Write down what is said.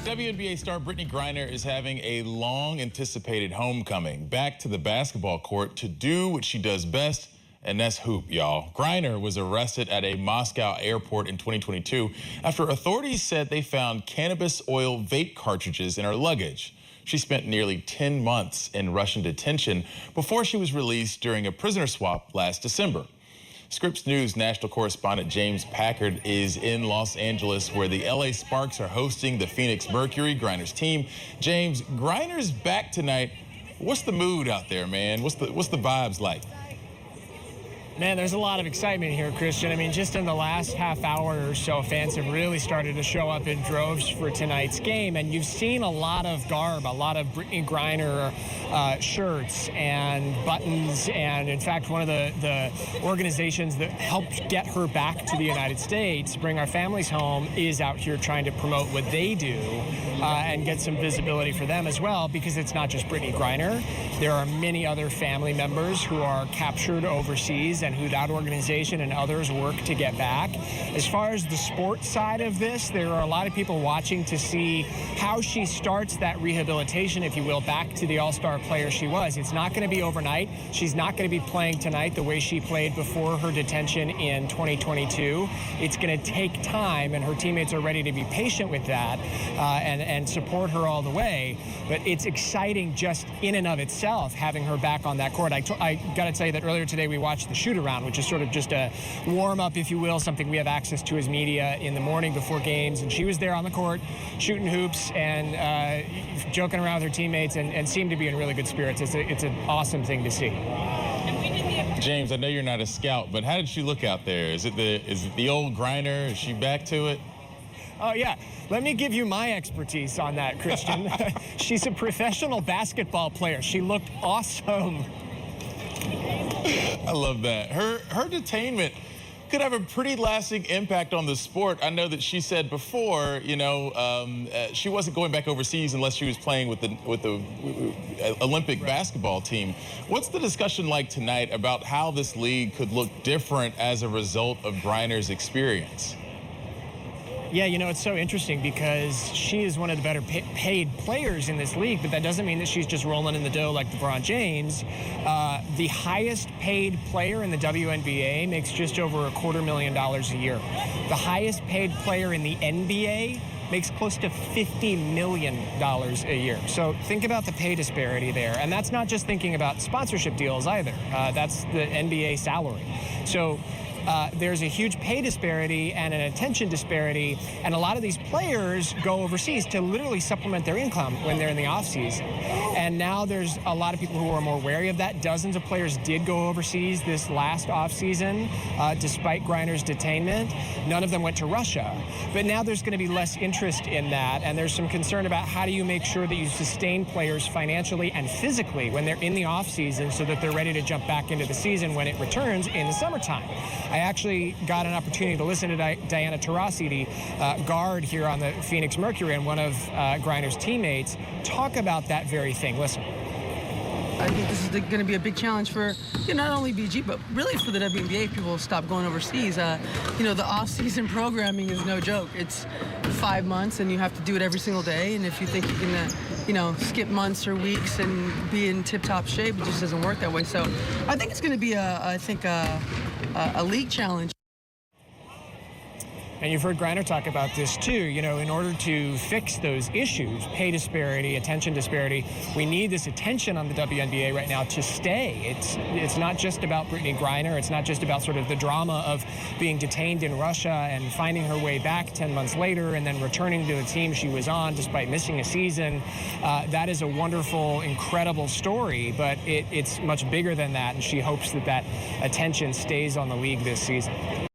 WNBA star Brittney Griner is having a long-anticipated homecoming back to the basketball court to do what she does best, and that's hoop, y'all. Griner was arrested at a Moscow airport in 2022 after authorities said they found cannabis oil vape cartridges in her luggage. She spent nearly 10 months in Russian detention before she was released during a prisoner swap last December. Scripps News national correspondent James Packard is in Los Angeles, where the LA Sparks are hosting the Phoenix Mercury, Griner's team. James, Griner's back tonight. What's the mood out there, man? What's the vibes like? Man, there's a lot of excitement here, Christian. I mean, just in the last half hour or so, fans have really started to show up in droves for tonight's game. And you've seen a lot of garb, a lot of Brittney Griner shirts and buttons. And in fact, one of the organizations that helped get her back to the United States, Bring Our Families Home, is out here trying to promote what they do and get some visibility for them as well, because it's not just Brittney Griner. There are many other family members who are captured overseas and who that organization and others work to get back. As far as the sports side of this, there are a lot of people watching to see how she starts that rehabilitation, if you will, back to the all-star player she was. It's not going to be overnight. She's not going to be playing tonight the way she played before her detention in 2022. It's going to take time, and her teammates are ready to be patient with that and support her all the way. But it's exciting just in and of itself, having her back on that court. I got to tell you that earlier today we watched the shoot-around, which is sort of just a warm-up, if you will, something we have access to as media in the morning before games. And she was there on the court shooting hoops and joking around with her teammates and seemed to be in really good spirits. It's an awesome thing to see. James, I know you're not a scout, but how did she look out there? Is it the old Griner? Is she back to it? Oh, yeah. Let me give you my expertise on that, Christian. She's a professional basketball player. She looked awesome. I love that. Her detainment could have a pretty lasting impact on the sport. I know that she said before, she wasn't going back overseas unless she was playing with the Olympic basketball team. What's the discussion like tonight about how this league could look different as a result of Griner's experience? Yeah, it's so interesting because she is one of the better paid players in this league, but that doesn't mean that she's just rolling in the dough like LeBron James. The highest paid player in the WNBA makes just over $250,000 a year. The highest paid player in the NBA makes close to $50 million a year. So think about the pay disparity there. And that's not just thinking about sponsorship deals either. That's the NBA salary. So there's a huge pay disparity and an attention disparity, and a lot of these players go overseas to literally supplement their income when they're in the offseason. And now there's a lot of people who are more wary of that. Dozens of players did go overseas this last offseason, despite Griner's detainment. None of them went to Russia. But now there's going to be less interest in that, and there's some concern about how do you make sure that you sustain players financially and physically when they're in the offseason so that they're ready to jump back into the season when it returns in the summertime. I actually got an opportunity to listen to Diana Taurasi, the guard here on the Phoenix Mercury, and one of Griner's teammates, talk about that very thing. Listen. I think this is going to be a big challenge for not only BG, but really for the WNBA. People stop going overseas. The off-season programming is no joke. It's 5 months, and you have to do it every single day. And if you think you can, skip months or weeks and be in tip-top shape, it just doesn't work that way. So I think it's going to be, a league challenge. And you've heard Griner talk about this too. In order to fix those issues, pay disparity, attention disparity, we need this attention on the WNBA right now to stay. It's not just about Brittney Griner. It's not just about sort of the drama of being detained in Russia and finding her way back 10 months later and then returning to the team she was on despite missing a season. That is a wonderful, incredible story, but it's much bigger than that, and she hopes that attention stays on the league this season.